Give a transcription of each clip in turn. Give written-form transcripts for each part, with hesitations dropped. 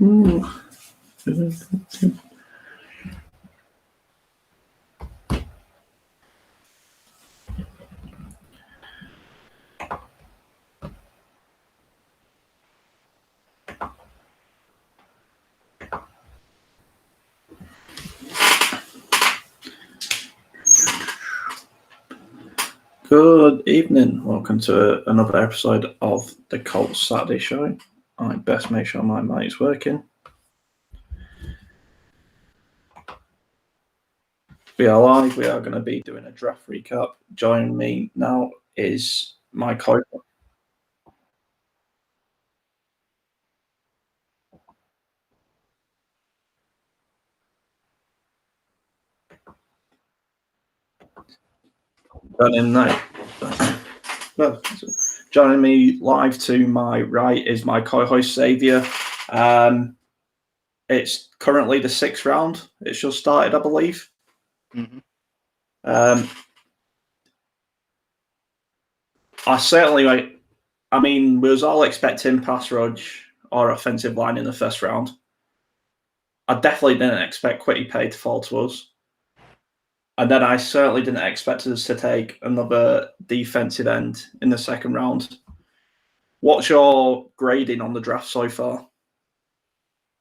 Ooh. Good evening. Welcome to another episode of the Colts Saturday Show. I best make sure my mic is working. We are live. We are going to be doing a draft recap. Joining me now is my co. Joining me live to my right is my co-host Xzavier. It's currently the 6th round. It's just started, I believe. Mm-hmm. We was all expecting pass rush or offensive line in the first round. I definitely didn't expect Kwity Paye to fall to us. And then I certainly didn't expect us to take another defensive end in the second round. What's your grading on the draft so far?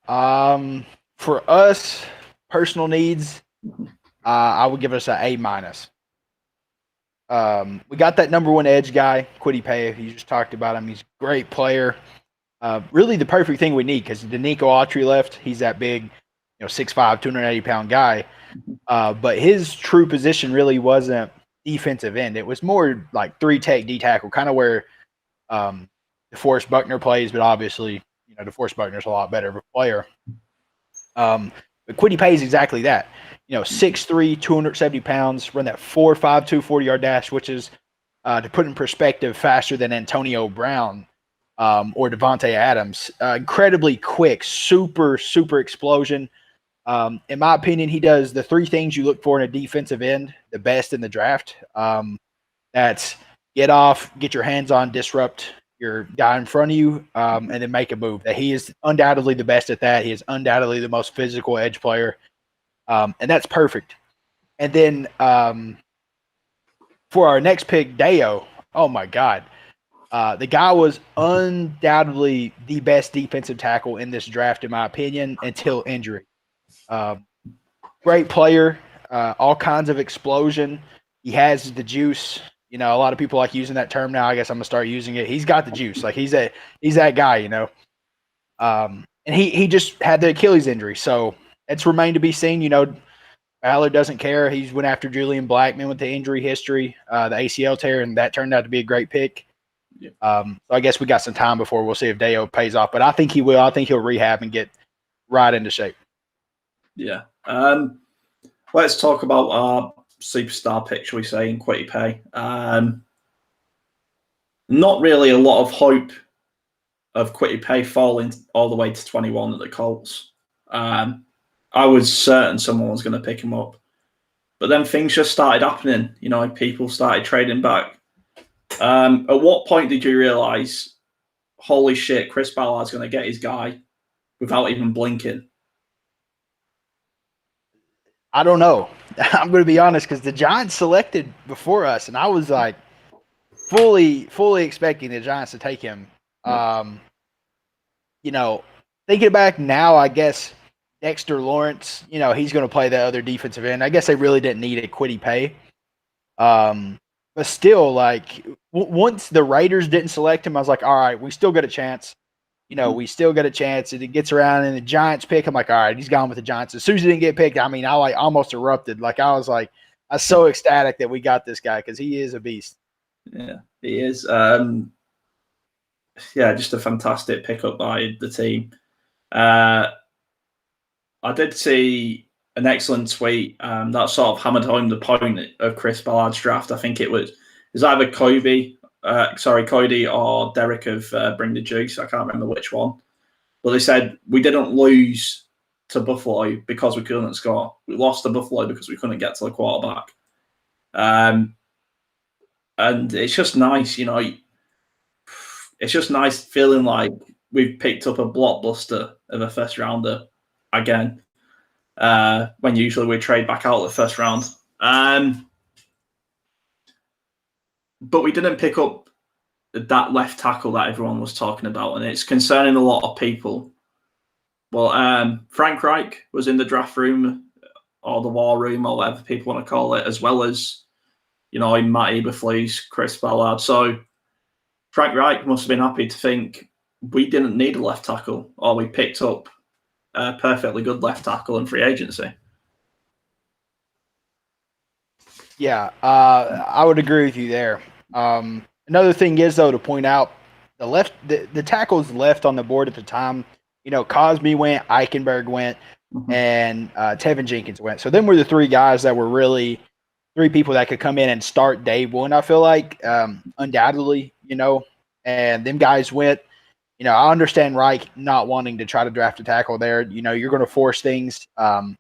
For us, personal needs, I would give us an A-. We got that number one edge guy, Kwity Paye. You just talked about him. He's a great player. Really the perfect thing we need because Denico Autry left. He's that big, 6'5", 280-pound guy. But his true position really wasn't defensive end. It was more like 3-tech D-tackle, kind of where DeForest Buckner plays, but obviously, DeForest Buckner's a lot better of a player. But Kwity Paye is exactly that. 6'3", 270 pounds, run that 4.52 40-yard dash, which is, to put in perspective, faster than Antonio Brown or Devontae Adams. Incredibly quick, super, super explosion. In my opinion, he does the three things you look for in a defensive end the best in the draft. That's get off, get your hands on, disrupt your guy in front of you, and then make a move. That he is undoubtedly the best at that. He is undoubtedly the most physical edge player, and that's perfect. And then for our next pick, Deo, oh my God. The guy was undoubtedly the best defensive tackle in this draft, in my opinion, until injury. Great player, all kinds of explosion. He has the juice. A lot of people like using that term now. I guess I'm gonna start using it. He's got the juice. Like he's that guy. And he just had the Achilles injury, so it's remained to be seen. Ballard doesn't care. He's went after Julian Blackman with the injury history, the ACL tear, and that turned out to be a great pick. Yeah. So I guess we got some time before we'll see if Deo pays off, but I think he will. I think he'll rehab and get right into shape. Yeah. Let's talk about our superstar pick, shall we say, in Kwity Paye. Not really a lot of hope of Kwity Paye falling all the way to 21 at the Colts. I was certain someone was going to pick him up. But then things just started happening. People started trading back. At what point did you realize, holy shit, Chris Ballard's going to get his guy without even blinking? I don't know. I'm going to be honest because the Giants selected before us, and I was like fully expecting the Giants to take him. Thinking back now, I guess Dexter Lawrence, he's going to play that other defensive end. I guess they really didn't need a Kwity Paye. But still, once the Raiders didn't select him, I was like, all right, we still got a chance. We still got a chance. And it gets around and the Giants pick. I'm like, all right, he's gone with the Giants. As soon as he didn't get picked, I almost erupted. I was so ecstatic that we got this guy because he is a beast. Yeah, he is. Just a fantastic pickup by the team. I did see an excellent tweet that sort of hammered home the point of Chris Ballard's draft. I think it was either Cody or Derek of Bring the Juice. I can't remember which one. But they said, we didn't lose to Buffalo because we couldn't score. We lost to Buffalo because we couldn't get to the quarterback. And it's just nice, It's just nice feeling like we've picked up a blockbuster of a first rounder again. When usually we trade back out of the first round. But we didn't pick up that left tackle that everyone was talking about, and it's concerning a lot of people. Well, Frank Reich was in the draft room or the war room or whatever people want to call it, as well as, Matt Eberflus, Chris Ballard. So Frank Reich must have been happy to think we didn't need a left tackle, or we picked up a perfectly good left tackle in free agency. Yeah, I would agree with you there. Another thing is, though, to point out, the tackles left on the board at the time, Cosby went, Eichenberg went, and Tevin Jenkins went. So them were the three guys that were really three people that could come in and start day one, I feel like, undoubtedly, and them guys went. I understand Reich not wanting to try to draft a tackle there. You're going to force things. A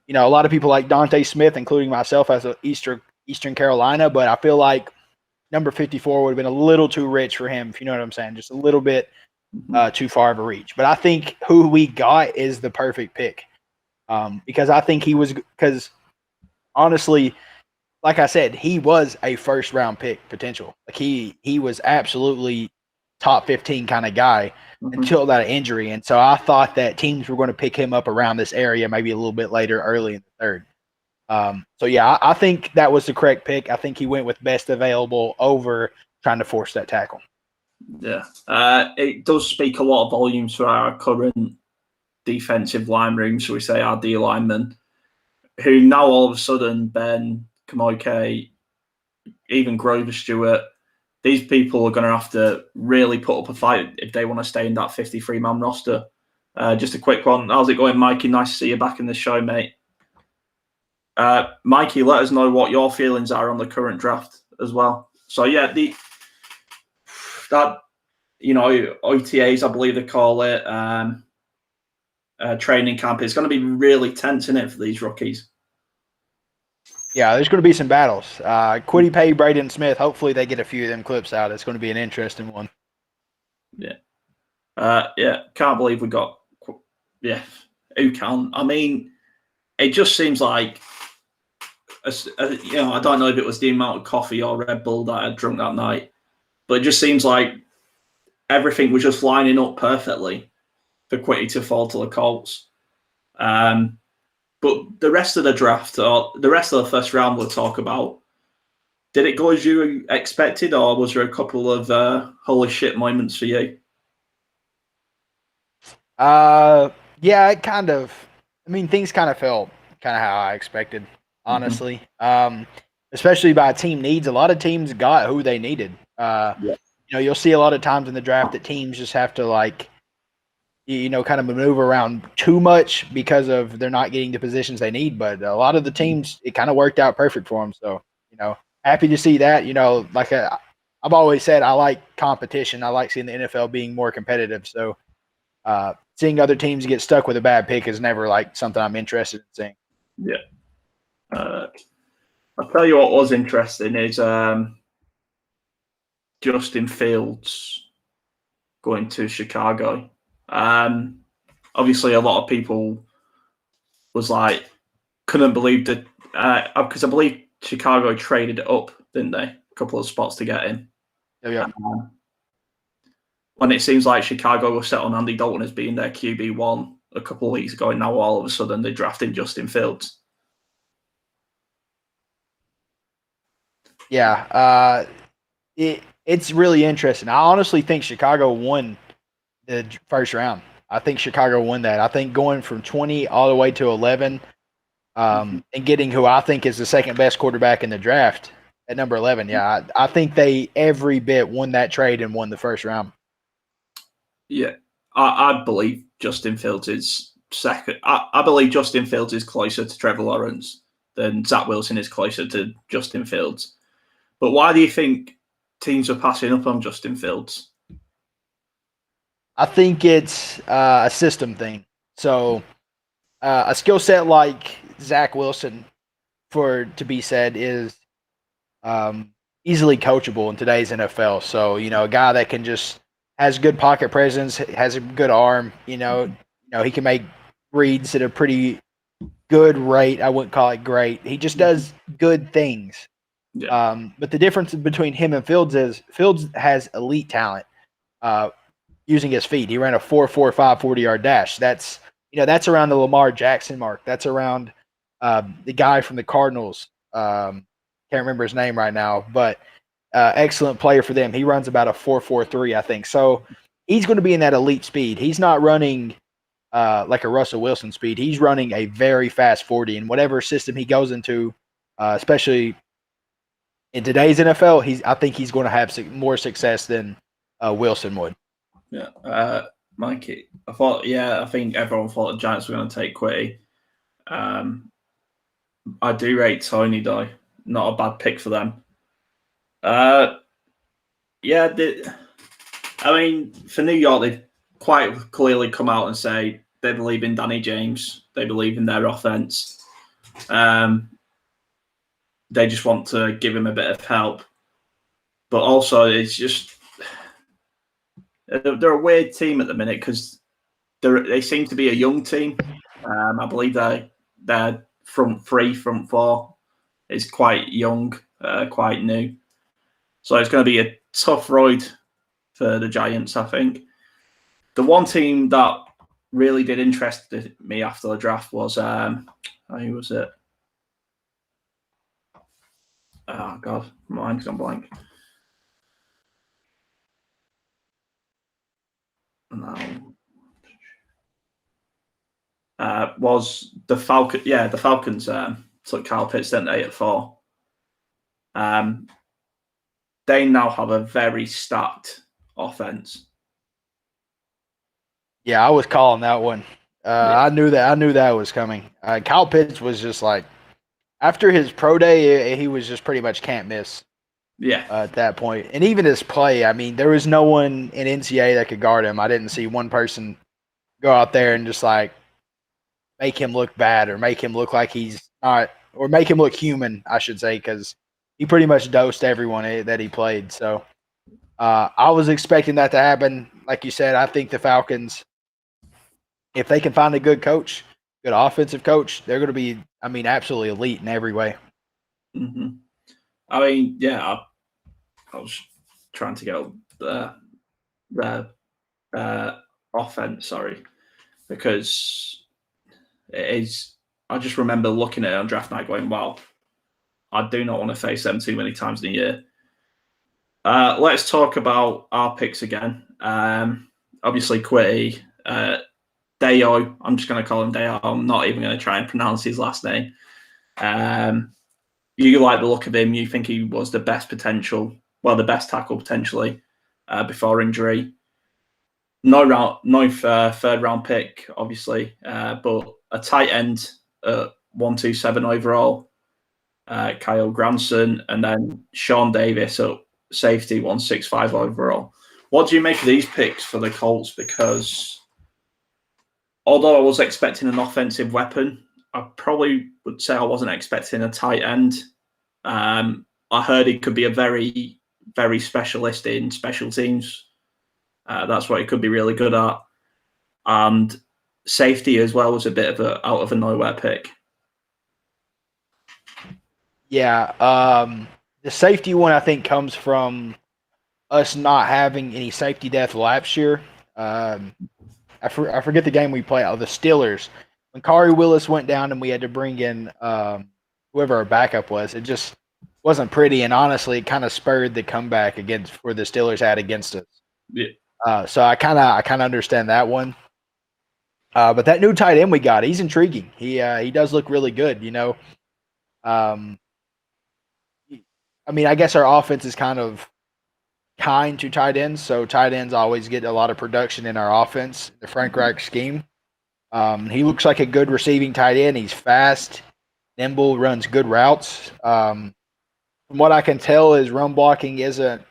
lot of people like Dante Smith, including myself, as a Eastern Carolina, but I feel like number 54 would have been a little too rich for him, if you know what I'm saying, just a little bit too far of a reach. But I think who we got is the perfect pick, because I think because honestly, like I said, he was a first round pick potential. Like he was absolutely top 15 kind of guy until that injury. And so I thought that teams were going to pick him up around this area, maybe a little bit later, early in the third. So yeah, I think that was the correct pick. I think he went with best available over trying to force that tackle. Yeah. It does speak a lot of volumes for our current defensive line room, shall we say, our D linemen, who now all of a sudden, Ben, Kamoike, even Grover Stewart, these people are going to have to really put up a fight if they want to stay in that 53-man roster. Just a quick one. How's it going, Mikey? Nice to see you back in the show, mate. Mikey, let us know what your feelings are on the current draft as well. So, yeah, OTAs, I believe they call it, training camp, it's going to be really tense, isn't it, for these rookies? Yeah, there's going to be some battles. Kwity Paye, Braden Smith, hopefully they get a few of them clips out. It's going to be an interesting one. Yeah. Can't believe we got... Yeah, who can? I mean, it just seems like... I don't know if it was the amount of coffee or Red Bull that I had drunk that night, but it just seems like everything was just lining up perfectly for Kwity to fall to the Colts. But the rest of the draft, or the rest of the first round we'll talk about, did it go as you expected, or was there a couple of holy shit moments for you? Yeah, it kind of, things kind of felt kind of how I expected, honestly. Especially by team needs. A lot of teams got who they needed. You'll see a lot of times in the draft that teams just have to kind of maneuver around too much because of they're not getting the positions they need. But a lot of the teams, it kind of worked out perfect for them. So, happy to see that. I've always said I like competition. I like seeing the NFL being more competitive. So, seeing other teams get stuck with a bad pick is never something I'm interested in seeing. Yeah. I'll tell you what was interesting is Justin Fields going to Chicago. Obviously, a lot of people was couldn't believe that, because I believe Chicago traded up, didn't they? A couple of spots to get in. Yeah. When it seems like Chicago was set on Andy Dalton as being their QB1 a couple of weeks ago, and now all of a sudden they're drafting Justin Fields. Yeah. It's really interesting. I honestly think Chicago won the first round. I think Chicago won that. I think going from 20 all the way to 11 and getting who I think is the second best quarterback in the draft at number 11. Yeah, I think they every bit won that trade and won the first round. Yeah, I believe Justin Fields is second. I believe Justin Fields is closer to Trevor Lawrence than Zach Wilson is closer to Justin Fields. But why do you think teams are passing up on Justin Fields? I think it's a system thing. So a skill set like Zach Wilson, to be said, is easily coachable in today's NFL. So, a guy that can just has good pocket presence, has a good arm. He can make reads at a pretty good rate. I wouldn't call it great. He just does good things. Yeah. But the difference between him and Fields is Fields has elite talent using his feet. He ran a 4.45 40-yard dash. That's around the Lamar Jackson mark. That's around the guy from the Cardinals. Can't remember his name right now, but excellent player for them. He runs about a 4.43, I think. So he's going to be in that elite speed. He's not running like a Russell Wilson speed. He's running a very fast 40, and whatever system he goes into, especially in today's NFL, I think he's going to have more success than Wilson would. Yeah. Mikey, I think everyone thought the Giants were going to take Quitty. I do rate Tony, though. Not a bad pick for them. For New York, they've quite clearly come out and say they believe in Danny James. They believe in their offense. They just want to give him a bit of help. But also, it's just they're a weird team at the minute because they seem to be a young team. I believe their front four is quite young, quite new. So it's going to be a tough ride for the Giants, I think. The one team that really did interest me after the draft was who was it? Oh God, my mind's gone blank. No. Was the Falcon? Yeah, the Falcons took Kyle Pitts, didn't they, at 4? They now have a very stacked offense. Yeah, I was calling that one. I knew that was coming. Kyle Pitts was just like, after his pro day, he was just pretty much can't miss. Yeah. At that point, and even his play, I mean, there was no one in NCAA that could guard him. I didn't see one person go out there and just like make him look bad or make him look like he's not, or make him look human, I should say, because he pretty much dosed everyone that he played. So I was expecting that to happen. Like you said, I think the Falcons, if they can find a good coach, good offensive coach, they're going to be, absolutely elite in every way. Mm-hmm. I was trying to get the offense, because it is. I just remember looking at it on draft night going, wow, I do not want to face them too many times in a year. Let's talk about our picks again. Obviously, Quitty, Deo. I'm just going to call him Deo. I'm not even going to try and pronounce his last name. You like the look of him. You think he was the best tackle potentially before injury. No third round pick, obviously, but a tight end at 127 overall. Kyle Granson, and then Sean Davis at safety 165 overall. What do you make of these picks for the Colts? Because although I was expecting an offensive weapon, I probably would say I wasn't expecting a tight end. I heard he could be a very, very specialist in special teams. That's what he could be really good at. And safety as well was a bit of a out of a nowhere pick. Yeah, the safety one I think comes from us not having any safety depth last year. I forget the game we played. The Steelers. When Kari Willis went down and we had to bring in whoever our backup was, it just wasn't pretty. And honestly, it kind of spurred the comeback where the Steelers had against us. Yeah. So I kind of understand that one. But that new tight end we got, he's intriguing. He does look really good. I guess our offense is kind of kind to tight ends, so tight ends always get a lot of production in our offense, the Frank Reich scheme. He looks like a good receiving tight end. He's fast, nimble, runs good routes. From what I can tell, his run blocking isn't,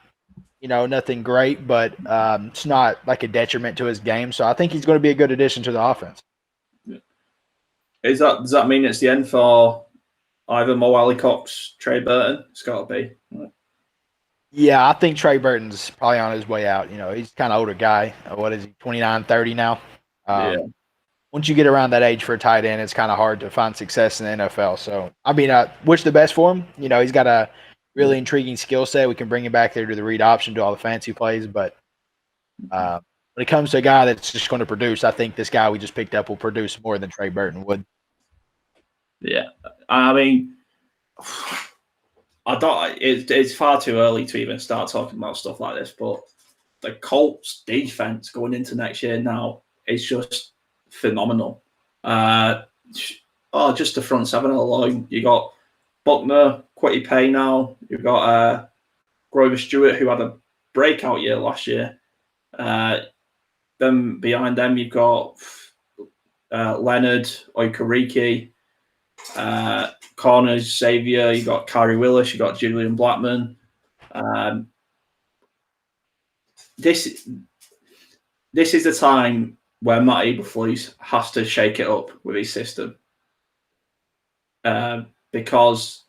nothing great, but it's not like a detriment to his game. So I think he's going to be a good addition to the offense. Does that mean it's the end for either Mo Alley Cox, Trey Burton? It's got to be. Yeah, I think Trey Burton's probably on his way out. He's kind of older guy. What is he, 29, 30 now? Yeah, Once you get around that age for a tight end, it's kind of hard to find success in the NFL. So, I mean, I wish the best for him. He's got a really intriguing skill set. We can bring him back there to the read option, do all the fancy plays. But when it comes to a guy that's just going to produce, I think this guy we just picked up will produce more than Trey Burton would. yeah. I mean, I don't. It's far too early to even start talking about stuff like this. But the Colts defense going into next year now is just phenomenal. Just the front seven alone. You got Buckner, Quitty Pay now. You've got Grover Stewart, who had a breakout year last year. Then behind them, you've got Leonard, Okereke, corners, Xzavier. You've got Kyrie Willis. You've got Julian Blackman. This is the time where Matt Eberflus has to shake it up with his system. Because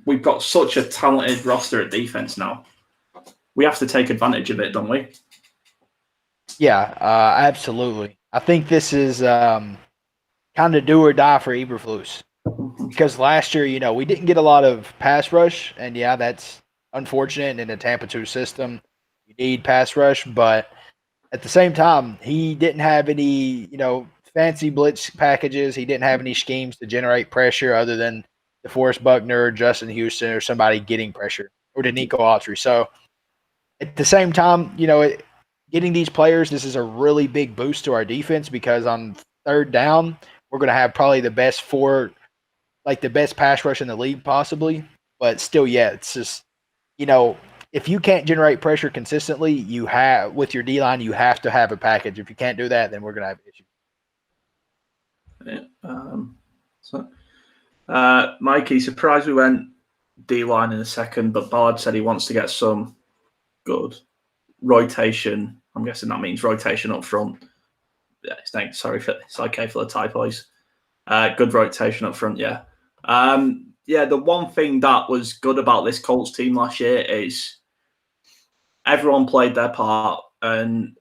we've got such a talented roster at defense now. We have to take advantage of it, don't we? Yeah, absolutely. I think this is kind of do or die for Eberflus because last year, we didn't get a lot of pass rush, and yeah, that's unfortunate in the Tampa 2 system. You need pass rush, but at the same time, he didn't have any, fancy blitz packages. He didn't have any schemes to generate pressure other than DeForest Buckner, Justin Houston, or somebody getting pressure, or Danico Autry. So at the same time, getting these players, this is a really big boost to our defense because on third down, we're going to have probably the best the best pass rush in the league possibly. But still, yeah, it's just, if you can't generate pressure consistently, with your D-line, you have to have a package. If you can't do that, then we're going to have issues. Mikey, surprised we went D-line in a second, but Ballard said he wants to get some good rotation. I'm guessing that means rotation up front. Yeah, it's okay for the typos. Good rotation up front, yeah. The one thing that was good about this Colts team last year is everyone played their part, and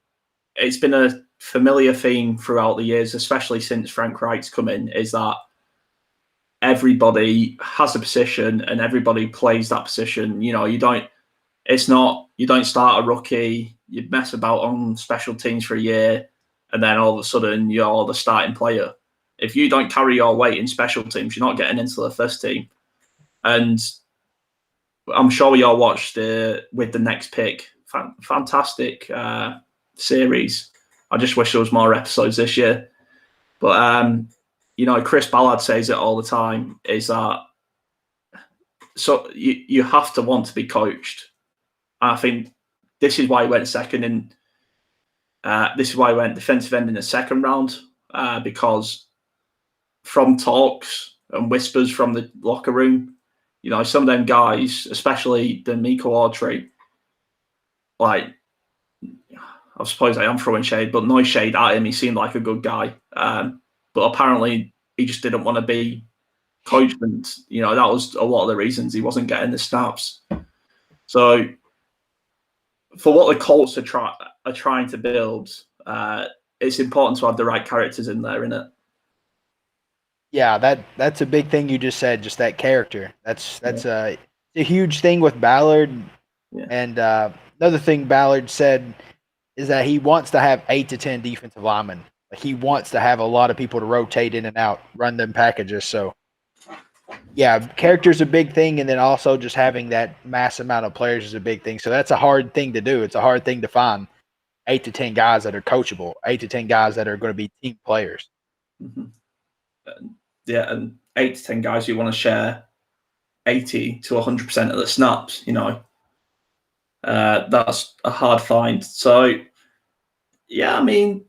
it's been a familiar theme throughout the years, especially since Frank Reich's come in, is that everybody has a position and everybody plays that position. You don't start a rookie, you mess about on special teams for a year, and then all of a sudden you're the starting player. If you don't carry your weight in special teams, you're not getting into the first team. And I'm sure we all watched with the next pick. Fantastic series. I just wish there was more episodes this year. But, Chris Ballard says it all the time, is that so you have to want to be coached. I think this is why he went second, and this is why he went defensive end in the second round, because from talks and whispers from the locker room, some of them guys, especially the Miko Autry, I suppose I am throwing shade, but no shade at him. He seemed like a good guy. But apparently he just didn't want to be coached, and, that was a lot of the reasons he wasn't getting the snaps. So for what the Colts are trying to build, it's important to have the right characters in there, isn't it? Yeah, that's a big thing you just said, just that character. That's a huge thing with Ballard. Yeah. And another thing Ballard said is that he wants to have 8 to 10 defensive linemen. Like, he wants to have a lot of people to rotate in and out, run them packages. So, yeah, character's a big thing, and then also just having that mass amount of players is a big thing. So that's a hard thing to do. It's a hard thing to find 8 to 10 guys that are coachable, 8 to 10 guys that are going to be team players. Mm-hmm. Yeah, and 8 to 10 guys you want to share 80 to 100% of the snaps, that's a hard find. So, yeah, I mean,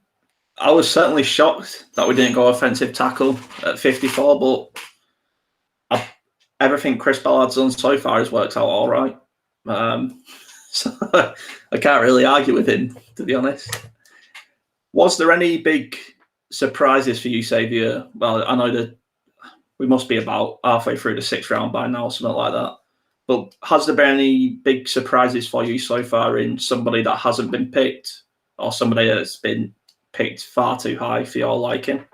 I was certainly shocked that we didn't go offensive tackle at 54, but everything Chris Ballard's done so far has worked out all right. So I can't really argue with him, to be honest. Was there any big surprises for you, Xzavier? Well, I know that we must be about halfway through the 6th round by now, something like that. But has there been any big surprises for you so far in somebody that hasn't been picked, or somebody that's been picked far too high for your liking?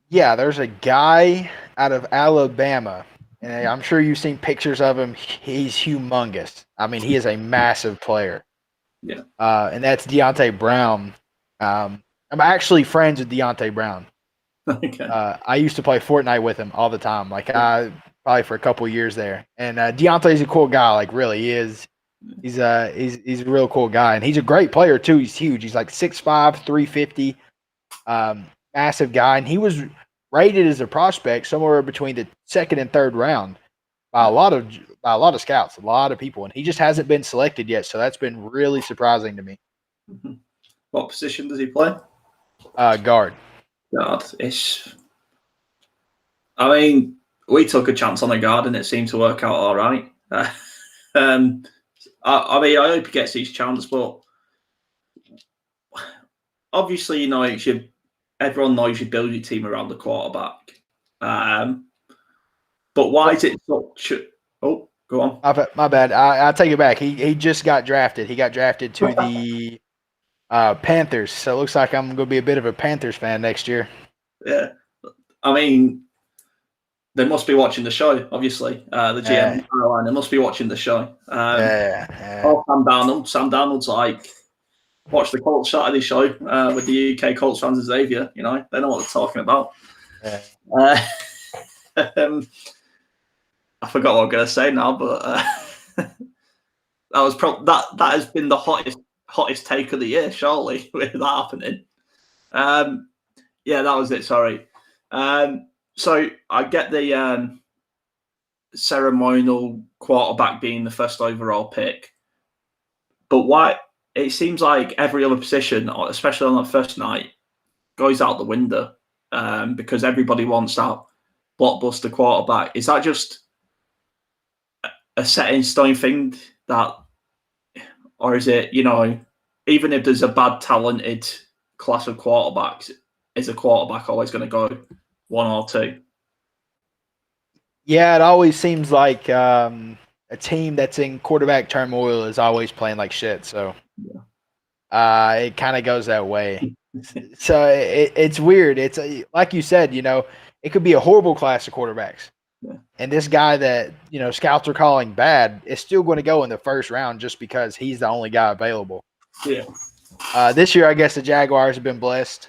Yeah, there's a guy out of Alabama, and I'm sure you've seen pictures of him. He's humongous. I mean, he is a massive player. Yeah. And that's Deontay Brown. I'm actually friends with Deontay Brown. Okay. I used to play Fortnite with him all the time. Like I probably for a couple of years there. And Deontay's a cool guy. Like really, he is. He's a real cool guy, and he's a great player too. He's huge. He's like 6'5", 350, massive guy, and he was rated as a prospect somewhere between the second and third round by a lot of scouts, a lot of people, and he just hasn't been selected yet. So that's been really surprising to me. Mm-hmm. What position does he play? Guard. Guard. I mean, we took a chance on a guard, and it seemed to work out all right. I mean, I hope he gets his chance, but obviously, everyone knows you build your team around the quarterback. But why is it such? Oh, go on. My bad. I take it back. He just got drafted. He got drafted to the Panthers. So it looks like I'm going to be a bit of a Panthers fan next year. Yeah, I mean, they must be watching the show. Obviously, the GM Caroline, they must be watching the show. Oh, Sam Darnold's like, watch the Colts Saturday show with the UK Colts fans, Xzavier. They know what they're talking about. Yeah. I forgot what I'm going to say now, but that was that has been the hottest take of the year, surely, with that happening. Yeah, that was it. Sorry. So I get the ceremonial quarterback being the first overall pick, but why? It seems like every other position, especially on that first night, goes out the window because everybody wants that blockbuster quarterback. Is that just a set in stone thing or is it, even if there's a bad talented class of quarterbacks, is a quarterback always going to go one or two? Yeah, it always seems like a team that's in quarterback turmoil is always playing like shit. So it kind of goes that way. So it's weird. It's like you said, it could be a horrible class of quarterbacks. Yeah. And this guy that, scouts are calling bad is still going to go in the first round just because he's the only guy available. Yeah. This year, I guess the Jaguars have been blessed.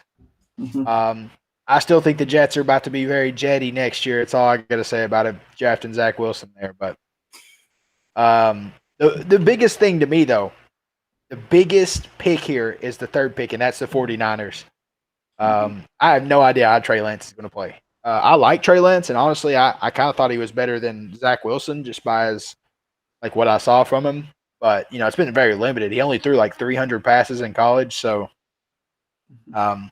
Mm-hmm. I still think the Jets are about to be very jetty next year. It's all I got to say about it, drafting Zach Wilson there. But the biggest thing to me, though, the biggest pick here is the third pick, and that's the 49ers. I have no idea how Trey Lance is going to play. I like Trey Lance, and honestly, I kind of thought he was better than Zach Wilson just by what I saw from him. But, it's been very limited. He only threw like 300 passes in college, so it'll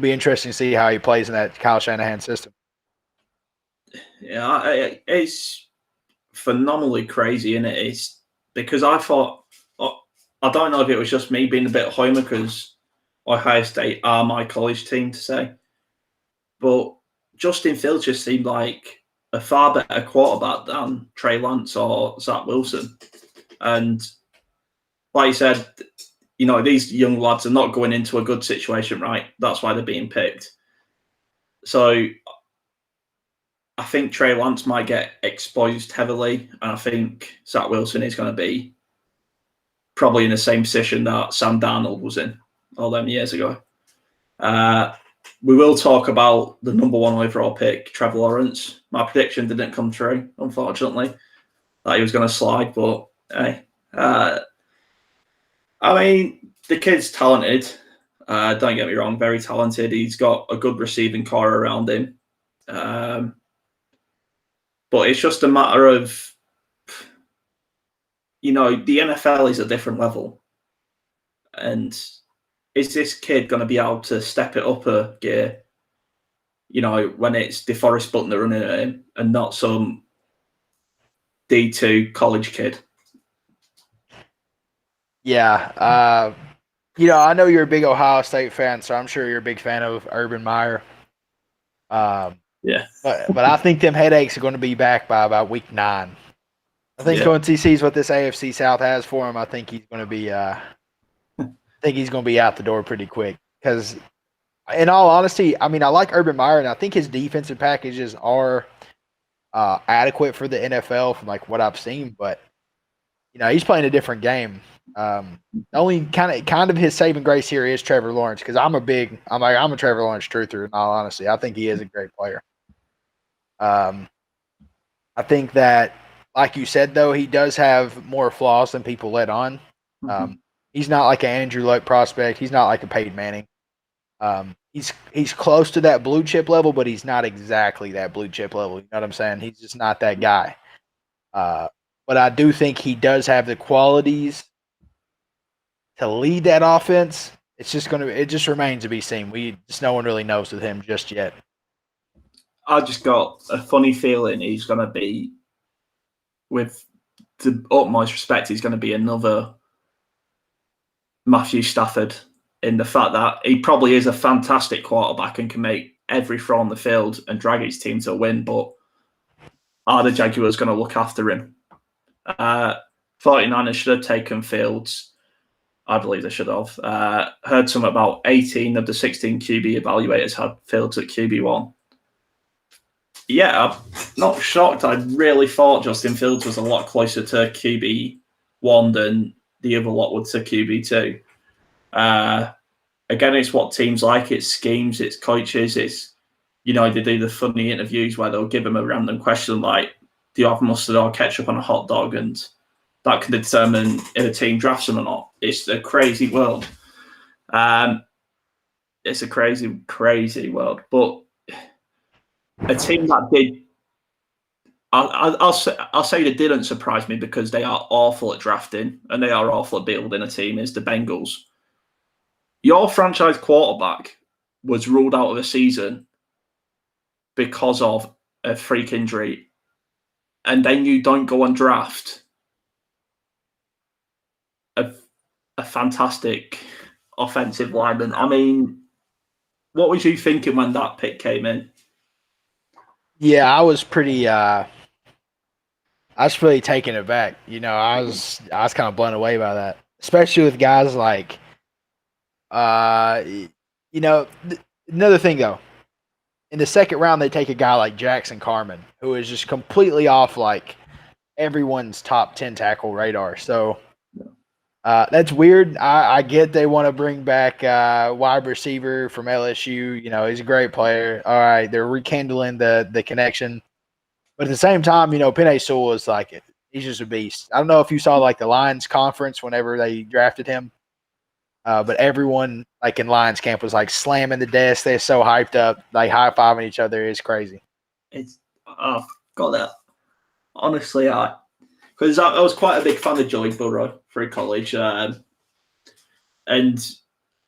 be interesting to see how he plays in that Kyle Shanahan system. Yeah, it's phenomenally crazy, isn't it? It's because I thought, I don't know if it was just me being a bit homer because Ohio State are my college team to say, but Justin Fields just seemed like a far better quarterback than Trey Lance or Zach Wilson. And like you said, these young lads are not going into a good situation, right? That's why they're being picked. So I think Trey Lance might get exposed heavily, and I think Zach Wilson is going to be probably in the same position that Sam Darnold was in all them years ago. We will talk about the number one overall pick, Trevor Lawrence. My prediction didn't come true, unfortunately, that he was going to slide, but hey. I mean, the kid's talented. Don't get me wrong, very talented. He's got a good receiving core around him. But it's just a matter of, the NFL is a different level. And is this kid going to be able to step it up a gear, when it's DeForest Buckner running at him and not some D2 college kid? Yeah. I know you're a big Ohio State fan, so I'm sure you're a big fan of Urban Meyer. Yeah. Yeah. But I think them headaches are going to be back by about week 9. I think once he sees what this AFC South has for him, I think he's going to be out the door pretty quick. Because, in all honesty, I mean, I like Urban Meyer, and I think his defensive packages are adequate for the NFL from like what I've seen. But he's playing a different game. Only kind of his saving grace here is Trevor Lawrence, because I'm a Trevor Lawrence truther. In all honesty, I think he is a great player. I think that, like you said, though, he does have more flaws than people let on. He's not like an Andrew Luck prospect. He's not like a Peyton Manning. He's close to that blue chip level, but he's not exactly that blue chip level. You know what I'm saying? He's just not that guy. But I do think he does have the qualities to lead that offense. It just remains to be seen. No one really knows with him just yet. I just got a funny feeling he's going to be, with the utmost respect, he's going to be another Matthew Stafford, in the fact that he probably is a fantastic quarterback and can make every throw on the field and drag his team to a win, but are the Jaguars going to look after him? 49ers should have taken Fields. I believe they should have. Heard something about 18 of the 16 QB evaluators had Fields at QB1. Yeah, I'm not shocked. I really thought Justin Fields was a lot closer to QB1 than the other lot would to QB2. Again, it's what teams like. It's schemes, it's coaches, it's, they do the funny interviews where they'll give them a random question like, do you have mustard or ketchup on a hot dog? And that can determine if a team drafts them or not. It's a crazy world. It's a crazy, crazy world. But a team that did, I'll say they didn't surprise me, because they are awful at drafting and they are awful at building a team, is the Bengals. Your franchise quarterback was ruled out of the season because of a freak injury, and then you don't go and draft a fantastic offensive lineman. I mean, what was you thinking when that pick came in? Yeah, I was pretty taken aback. I was kind of blown away by that, especially with guys like, another thing though, in the second round they take a guy like Jackson Carman, who is just completely off like everyone's top 10 tackle radar. So that's weird. I get they want to bring back wide receiver from LSU. He's a great player. All right, they're rekindling the connection. But at the same time, Penei Sewell is like, he's just a beast. I don't know if you saw like the Lions conference whenever they drafted him, but everyone like in Lions camp was like slamming the desk. They're so hyped up, like high-fiving each other. It's crazy. I've got that. Honestly, because I was quite a big fan of Joey Burrow through college, and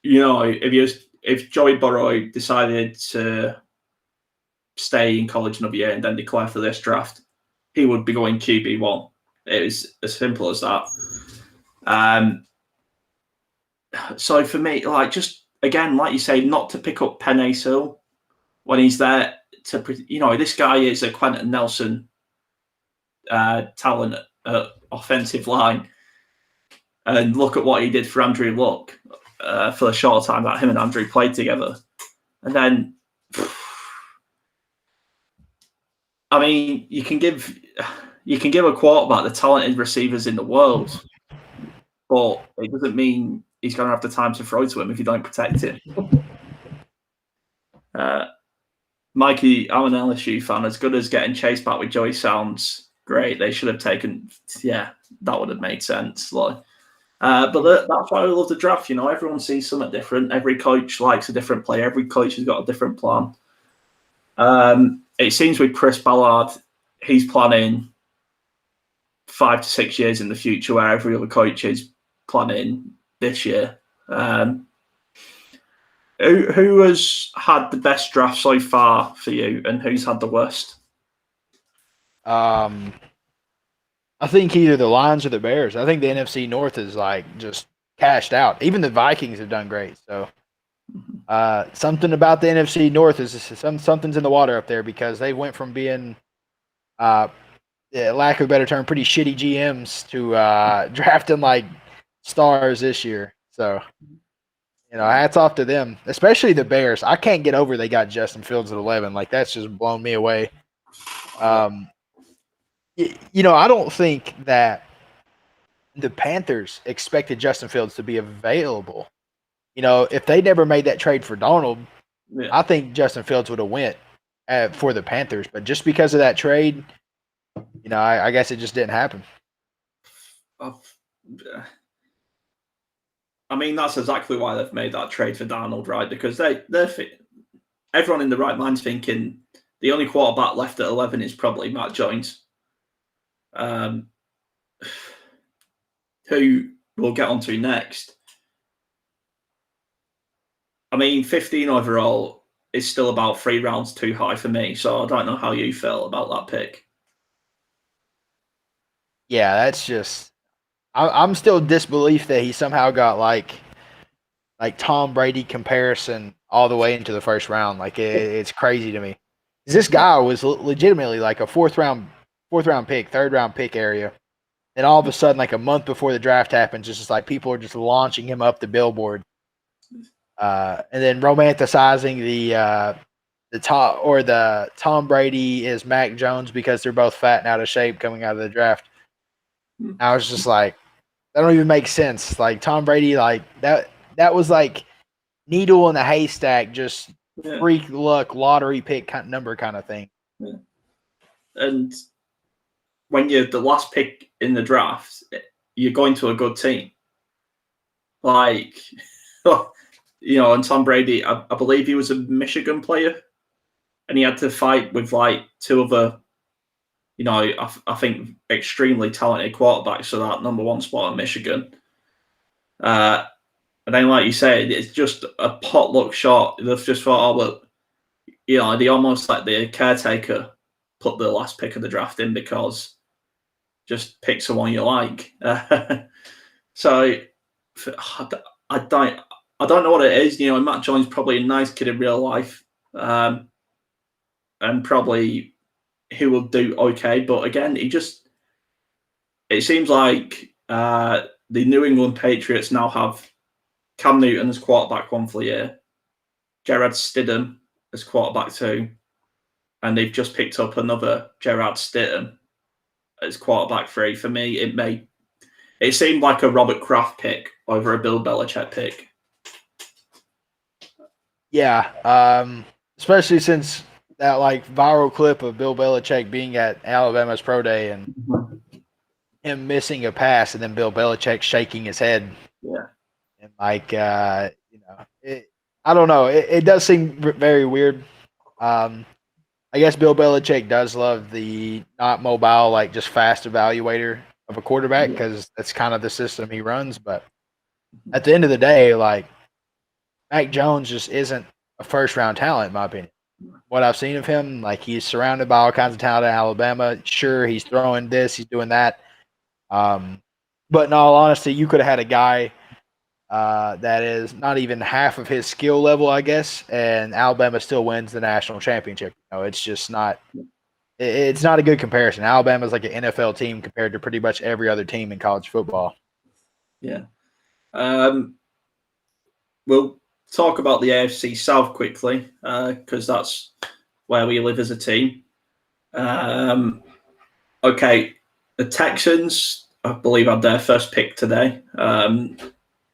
if Joey Burrow decided to stay in college another year and then declare for this draft, he would be going QB1. It was as simple as that. So for me, like, just again, like you say, not to pick up Penei Sewell when he's there to, this guy is a Quentin Nelson talent at offensive line, and look at what he did for Andrew Luck for the short time that him and Andrew played together. And then, I mean, you can give a quarterback the talented receivers in the world, but it doesn't mean he's going to have the time to throw to him if you don't protect him. Mikey, I'm an LSU fan. As good as getting chased back with Joey sounds great, they should have taken. Yeah, that would have made sense. But that's why I love the draft. Everyone sees something different. Every coach likes a different player. Every coach has got a different plan. It seems with Chris Ballard, he's planning 5 to 6 years in the future, where every other coach is planning this year. Who has had the best draft so far for you, and who's had the worst? I think either the Lions or the Bears. I think the NFC North is like just cashed out. Even the Vikings have done great. So Something about the NFC North is something's in the water up there because they went from being, lack of a better term, pretty shitty GMs to drafting like stars this year. So, hats off to them, especially the Bears. I can't get over they got Justin Fields at 11. Like, that's just blown me away. I don't think that the Panthers expected Justin Fields to be available. If they never made that trade for Donald, I think Justin Fields would have went for the Panthers. But just because of that trade, I guess it just didn't happen. I mean, that's exactly why they've made that trade for Darnold, right? Because everyone in the right mind's thinking the only quarterback left at 11 is probably Matt Jones, who we'll get onto next. I mean, 15 overall is still about 3 rounds too high for me, so I don't know how you feel about that pick. Yeah, that's just I'm still in disbelief that he somehow got like Tom Brady comparison all the way into the first round. Like it's crazy to me. This guy was legitimately like a fourth round pick, third round pick area, and all of a sudden, like a month before the draft happens, it's just like people are just launching him up the billboard, and then romanticizing the Tom Brady is Mac Jones because they're both fat and out of shape coming out of the draft. I was just like, that don't even make sense. Like Tom Brady, like that was like needle in a haystack, just freak luck, lottery pick number kind of thing. Yeah. And when you're the last pick in the draft, you're going to a good team. Like, and Tom Brady, I believe he was a Michigan player, and he had to fight with like 2 other, I think extremely talented quarterbacks for that number 1 spot in Michigan. And then, like you said, it's just a potluck shot. They've just thought, they almost like the caretaker put the last pick of the draft in because just pick someone you like. So I don't know what it is. Matt Jones probably a nice kid in real life, and probably he will do okay. But again, it seems like the New England Patriots now have Cam Newton as quarterback 1 for the year, Gerard Stidham as quarterback 2, and they've just picked up another Gerard Stidham as quarterback 3. For me, it seemed like a Robert Kraft pick over a Bill Belichick pick. Yeah, especially since that like viral clip of Bill Belichick being at Alabama's pro day and him missing a pass, and then Bill Belichick shaking his head. Yeah, and like I don't know. It does seem very weird. I guess Bill Belichick does love the not mobile, like just fast evaluator of a quarterback because that's kind of the system he runs. But at the end of the day, like Mac Jones just isn't a first round talent, in my opinion. What I've seen of him, like he's surrounded by all kinds of talent at Alabama. Sure, he's throwing this, he's doing that. But in all honesty, you could have had a guy that is not even half of his skill level, I guess, and Alabama still wins the national championship. It's just not. It's not a good comparison. Alabama's like an NFL team compared to pretty much every other team in college football. Yeah. We'll talk about the AFC South quickly because that's where we live as a team. Okay, the Texans, I believe, had their first pick today.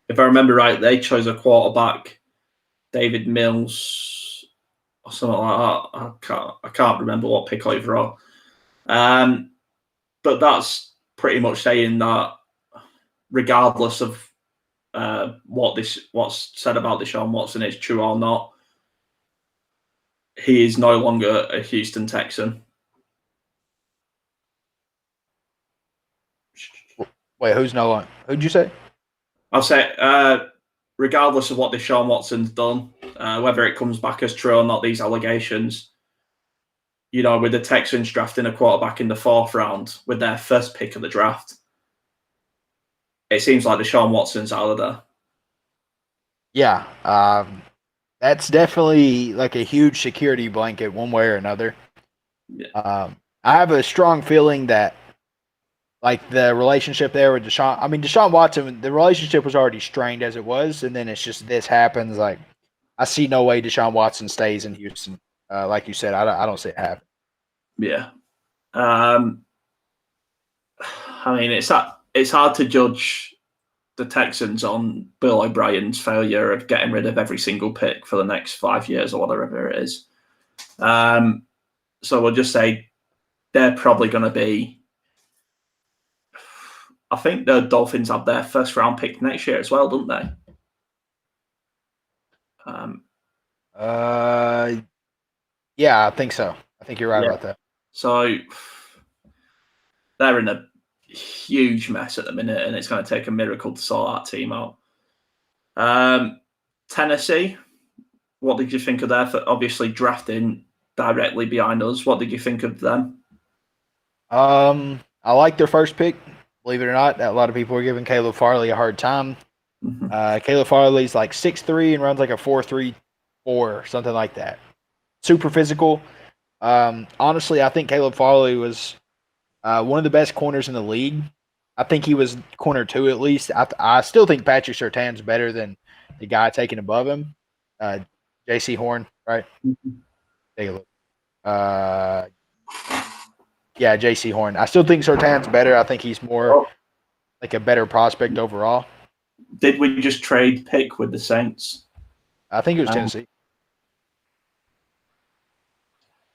If I remember right, they chose a quarterback, David Mills, or something like that. I can't remember what pick overall. But that's pretty much saying that regardless of what's said about Deshaun Watson is true or not, he is no longer a Houston Texan. Wait, who's no longer? Who'd you say? I'll say, regardless of what Deshaun Watson's done, whether it comes back as true or not, these allegations, with the Texans drafting a quarterback in the 4th round with their first pick of the draft, it seems like Deshaun Watson's out of there. Yeah. That's definitely like a huge security blanket, one way or another. Yeah. I have a strong feeling that like the relationship there with Deshaun. I mean, Deshaun Watson, the relationship was already strained as it was, and then it's just this happens. Like, I see no way Deshaun Watson stays in Houston. Like you said, I don't see it happen. Yeah. I mean, it's hard to judge the Texans on Bill O'Brien's failure of getting rid of every single pick for the next 5 years or whatever it is. So we'll just say they're probably going to be. I think the Dolphins have their first round pick next year as well, don't they? Yeah, I think so. I think you're right about that. So they're in a huge mess at the minute, and it's going to take a miracle to sort that team out. Tennessee, what did you think of their? Obviously, drafting directly behind us. What did you think of them? I like their first pick. Believe it or not, a lot of people are giving Caleb Farley a hard time. Caleb Farley's like 6'3" and runs like a 4.34, something like that. Super physical. Honestly, I think Caleb Farley was one of the best corners in the league. I think he was corner 2 at least. I still think Patrick Surtain's better than the guy taken above him, J.C. Horn, right? Take a look. Yeah, J.C. Horn. I still think Surtain's better. I think he's more like a better prospect overall. Did we just trade pick with the Saints? I think it was Tennessee.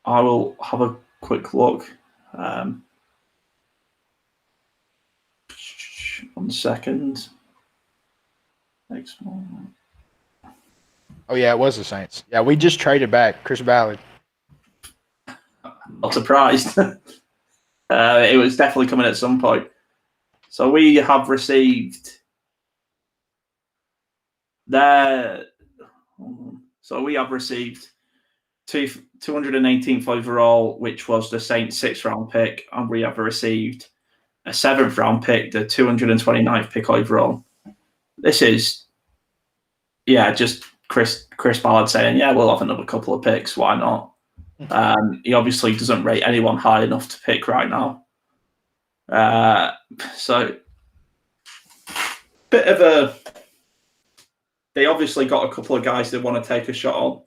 I will have a quick look. 1 second. Next one. Oh, yeah, it was the Saints. Yeah, we just traded back Chris Ballard. Not surprised. It was definitely coming at some point. So we have received their. So we have received 218th overall, which was the Saints' 6th round pick, and we have received a 7th round pick, the 229th pick overall. This is, just Chris Ballard saying, we'll have another couple of picks. Why not? He obviously doesn't rate anyone high enough to pick right now. So, bit of a. They obviously got a couple of guys they want to take a shot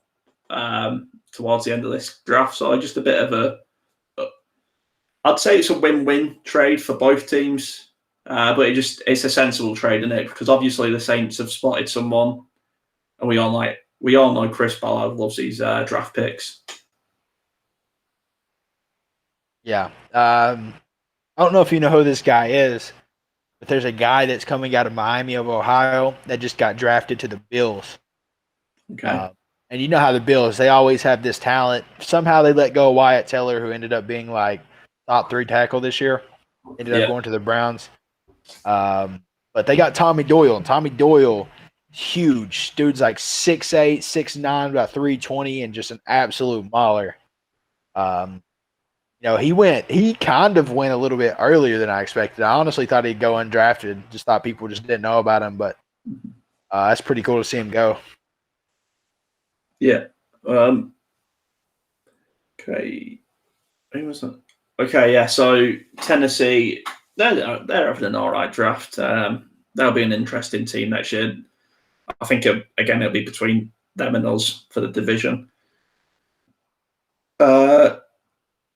on towards the end of this draft. So, just a bit of a. I'd say it's a win-win trade for both teams, but it's a sensible trade, isn't it? Because obviously the Saints have spotted someone, and we all know Chris Ballard loves these draft picks. Yeah. I don't know if you know who this guy is, but there's a guy that's coming out of Miami of Ohio that just got drafted to the Bills. Okay. And you know how the Bills, they always have this talent. Somehow they let go of Wyatt Teller, who ended up being like top 3 tackle this year. Ended up going to the Browns. But they got Tommy Doyle, and Tommy Doyle, huge. Dude's like 6'8", 6'9", about 320, and just an absolute mauler. He kind of went a little bit earlier than I expected. I honestly thought he'd go undrafted. Just thought people just didn't know about him, but that's pretty cool to see him go. Yeah. Okay. Who was that? Okay, yeah. So Tennessee, they're having an all right draft. They'll be an interesting team next year. I think it'll be between them and us for the division.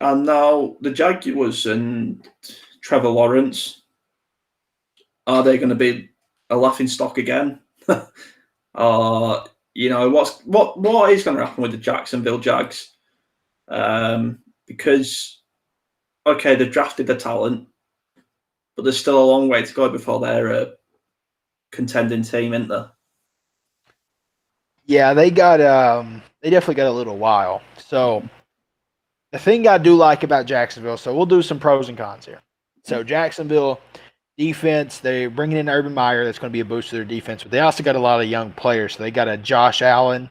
And now the Jaguars and Trevor Lawrence, are they going to be a laughingstock again? What is going to happen with the Jacksonville Jags? Because they've drafted the talent, but there's still a long way to go before they're a contending team, isn't there? Yeah, they definitely got a little while. So the thing I do like about Jacksonville, so we'll do some pros and cons here. So Jacksonville defense, they're bringing in Urban Meyer. That's going to be a boost to their defense. But they also got a lot of young players. So they got a Josh Allen,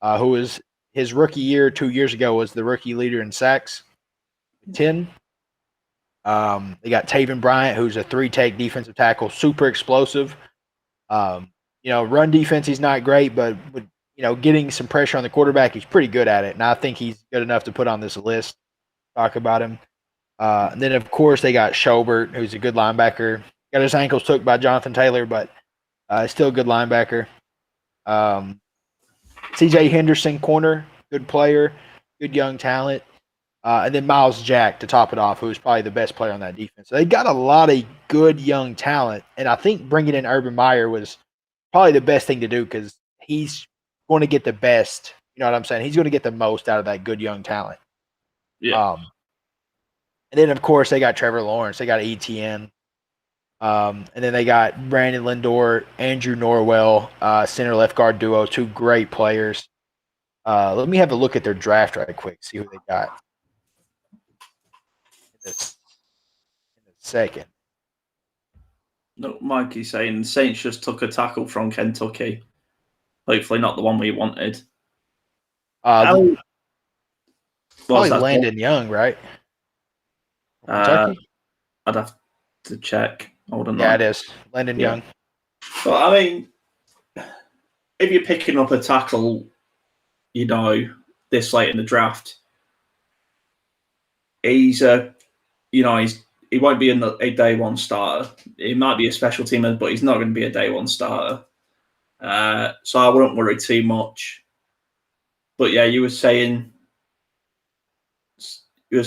who was his rookie year 2 years ago was the rookie leader in sacks, 10. They got Taven Bryant, who's a 3-take defensive tackle, super explosive. Run defense, he's not great, but getting some pressure on the quarterback. He's pretty good at it, and I think he's good enough to put on this list. Talk about him. And then, of course, they got Schobert, who's a good linebacker. Got his ankles took by Jonathan Taylor, but still a good linebacker. C.J. Henderson, corner, good player, good young talent. And then Miles Jack to top it off, who's probably the best player on that defense. So they got a lot of good young talent, and I think bringing in Urban Meyer was probably the best thing to do because he's going to get the best. You know what I'm saying? He's going to get the most out of that good young talent. Yeah. And then, of course, they got Trevor Lawrence. They got ETN. And then they got Brandon Lindor, Andrew Norwell, center left guard duo, two great players. Let me have a look at their draft right quick, see who they got. In a second. No, Mikey's saying Saints just took a tackle from Kentucky. Hopefully not the one we wanted. Probably Landon Young, right? Kentucky? I'd have to check. Hold on. Yeah, it is. Landon Young. But I mean, if you're picking up a tackle, this late in the draft, he won't be a day one starter. He might be a special teamer, but he's not going to be a day one starter. So I wouldn't worry too much. But yeah, you were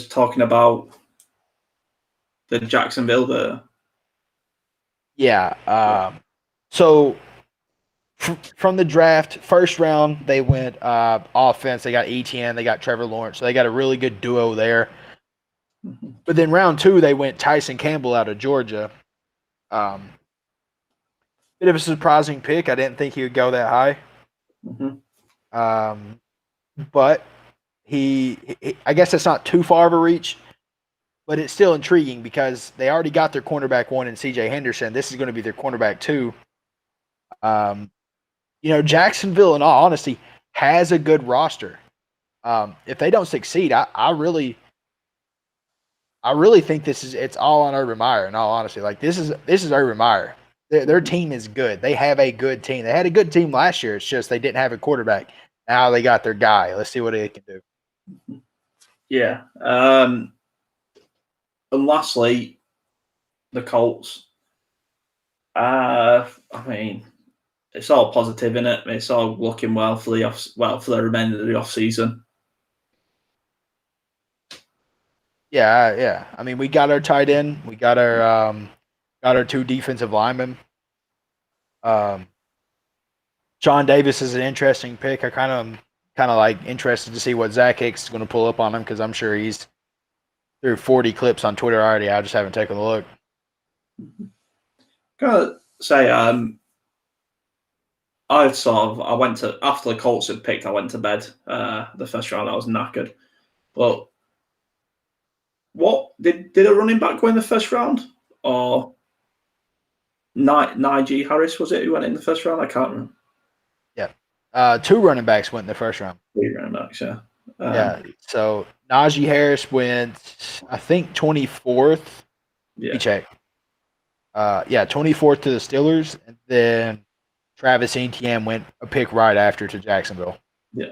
talking about the Jacksonville there. Yeah. So from the draft, first round, they went offense. They got ETN. They got Trevor Lawrence. So they got a really good duo there. Mm-hmm. But then round 2, they went Tyson Campbell out of Georgia. Bit of a surprising pick. I didn't think he would go that high. Mm-hmm. But I guess that's not too far of a reach. But it's still intriguing because they already got their cornerback 1 in C.J. Henderson. This is going to be their cornerback 2. Jacksonville, in all honesty, has a good roster. If they don't succeed, I really think it's all on Urban Meyer. In all honesty, like this is Urban Meyer. Their team is good. They have a good team. They had a good team last year. It's just they didn't have a quarterback. Now they got their guy. Let's see what they can do. Yeah. And lastly, the Colts. I mean, it's all positive, isn't it? It's all looking well for the remainder of the off season. Yeah. I mean, we got our tight end. We got our 2 defensive linemen. John Davis is an interesting pick. I kind of like interested to see what Zach Hicks is going to pull up on him because I'm sure he's through 40 clips on Twitter already. I just haven't taken a look. Gotta say, I went to after the Colts had picked. I went to bed. The first round, I was knackered. But what did a running back go in the first round, or Najee Harris was it who went in the first round? I can't remember. Yeah, 2 running backs went in the first round. 3 running backs, yeah. So Najee Harris went, I think, 24th. Yeah. Let me check. 24th to the Steelers, and then Travis Etienne went a pick right after to Jacksonville. Yeah.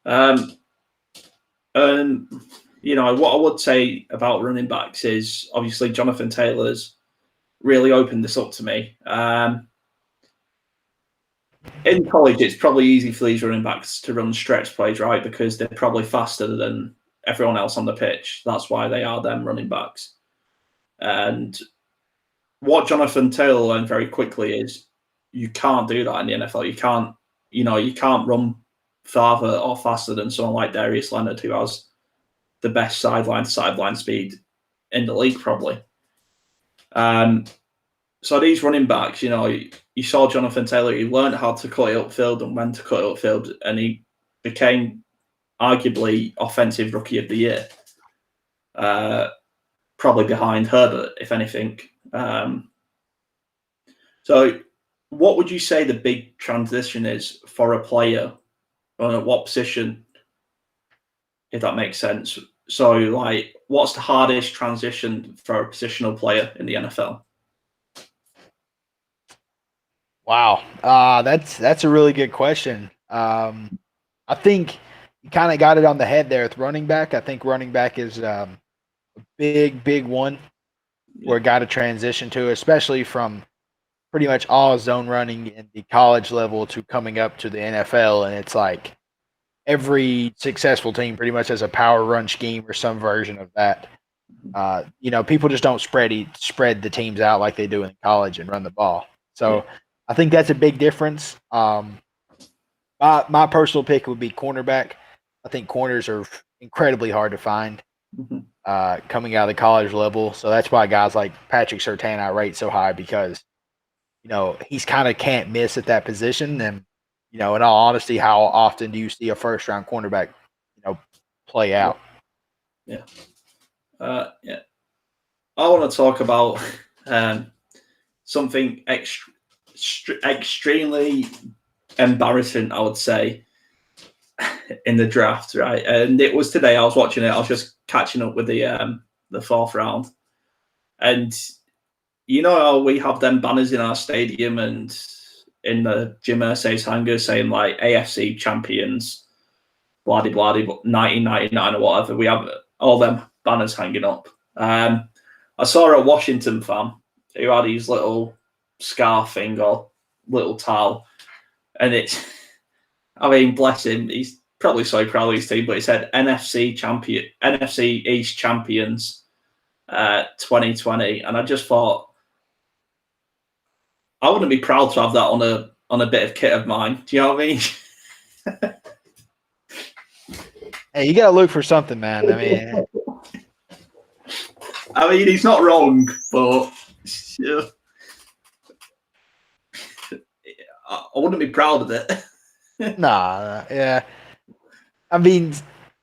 And what I would say about running backs is obviously Jonathan Taylor's really opened this up to me. In college, it's probably easy for these running backs to run stretch plays, right? Because they're probably faster than everyone else on the pitch. That's why they are them running backs. And what Jonathan Taylor learned very quickly is you can't do that in the NFL. You can't run farther or faster than someone like Darius Leonard, who has the best sideline-to-sideline speed in the league, probably. So these running backs, you saw Jonathan Taylor. He learned how to cut it upfield and when to cut it upfield, and he became arguably offensive rookie of the year, probably behind Herbert, if anything. So what would you say the big transition is for a player on what position, if that makes sense? So, like, what's the hardest transition for a positional player in the NFL? Wow, that's a really good question. I think you kind of got it on the head there with running back. I think running back is a big one for a guy to transition to, especially from pretty much all zone running in the college level to coming up to the NFL. And it's like every successful team pretty much has a power run scheme or some version of that. People just don't spread the teams out like they do in college and run the ball. So I think that's a big difference. My personal pick would be cornerback. I think corners are incredibly hard to find coming out of the college level. So that's why guys like Patrick Surtain I rate so high because, he's kind of can't miss at that position. And, in all honesty, how often do you see a first-round cornerback, play out? Yeah. Yeah. I want to talk about something extremely embarrassing, I would say, in the draft, right? And it was today. I was watching it. I was just catching up with the fourth round, and how we have them banners in our stadium and in the Jim Irsay's hangers saying like AFC champions, blah blah blah, 1999 or whatever. We have all them banners hanging up. I saw a Washington fan who had his little scarf thing or little towel, and bless him, he's probably so proud of his team, but it said NFC East champions 2020, and I just thought I wouldn't be proud to have that on a bit of kit of mine. Do you know what I mean? Hey, you gotta look for something, man. I mean, he's not wrong, but I wouldn't be proud of it. Nah, yeah. I mean,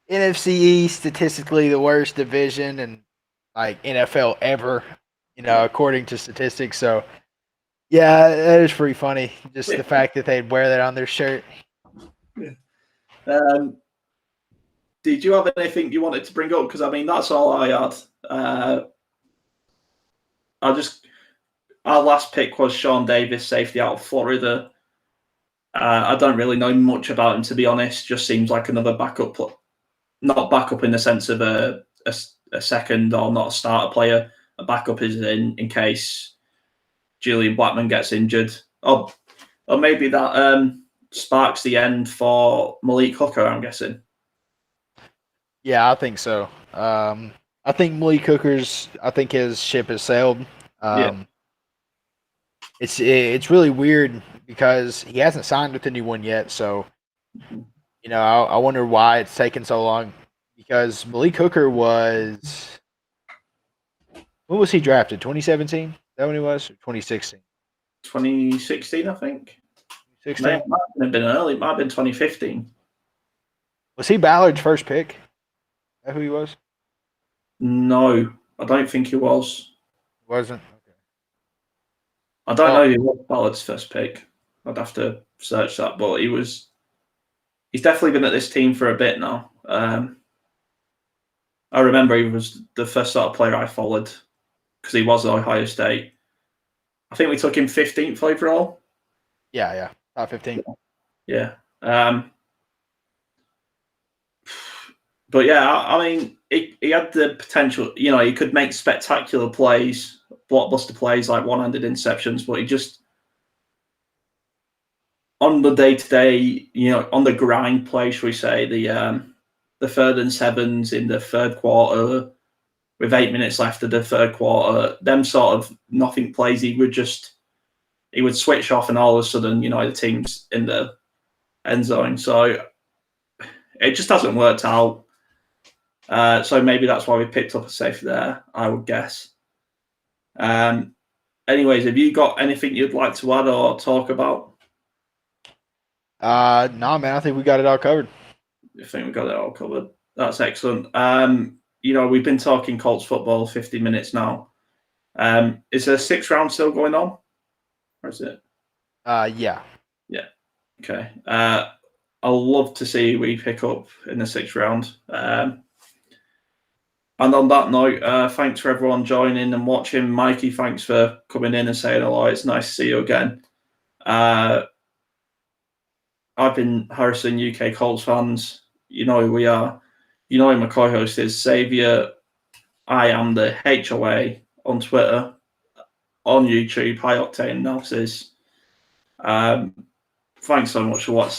NFC East statistically the worst division in like NFL ever, according to statistics. So, yeah, that is pretty funny. Just the fact that they'd wear that on their shirt. Did you have anything you wanted to bring up? Because that's all I had. Our last pick was Sean Davis, safety out of Florida. I don't really know much about him, to be honest. Just seems like another backup, not backup in the sense of a second or not a starter player. A backup is in case Julian Blackman gets injured. Or maybe that sparks the end for Malik Hooker, I'm guessing. Yeah, I think so. I think Malik Hooker's. I think his ship has sailed. It's really weird because he hasn't signed with anyone yet. So, I wonder why it's taken so long. Because Malik Hooker was. When was he drafted? 2017? Is that when he was? Or 2016? 2016, I think. 16? It might have been early. It might have been 2015. Was he Ballard's first pick? Is that who he was? No, I don't think he was. Wasn't? Okay. I don't know who was Ballard's first pick. I'd have to search that, but he's definitely been at this team for a bit now. I remember he was the first sort of player I followed because he was at Ohio State. I think we took him 15th overall. Yeah. Top 15. Yeah. But yeah, he had the potential. He could make spectacular plays, blockbuster plays like one-handed interceptions, but he just on the day-to-day, on the grind play, shall we say, the 3rd and 7s in the third quarter with 8 minutes left of the third quarter, them sort of nothing plays, he would switch off and all of a sudden, the team's in the end zone. So it just hasn't worked out. So maybe that's why we picked up a safety there, I would guess. Anyways, have you got anything you'd like to add or talk about? No, man, I think we got it all covered. I think we got it all covered. That's excellent. We've been talking Colts football 50 minutes now. Is the 6th round still going on? Or is it? Yeah. Yeah. Okay. I'll love to see who we pick up in the 6th round. And on that note, thanks for everyone joining and watching. Mikey, thanks for coming in and saying hello. It's nice to see you again. I've been harassing UK Colts fans. You know who we are. You know who my co-host is, Xzavier. I am the HOA on Twitter, on YouTube, High Octane Analysis. Thanks so much for watching.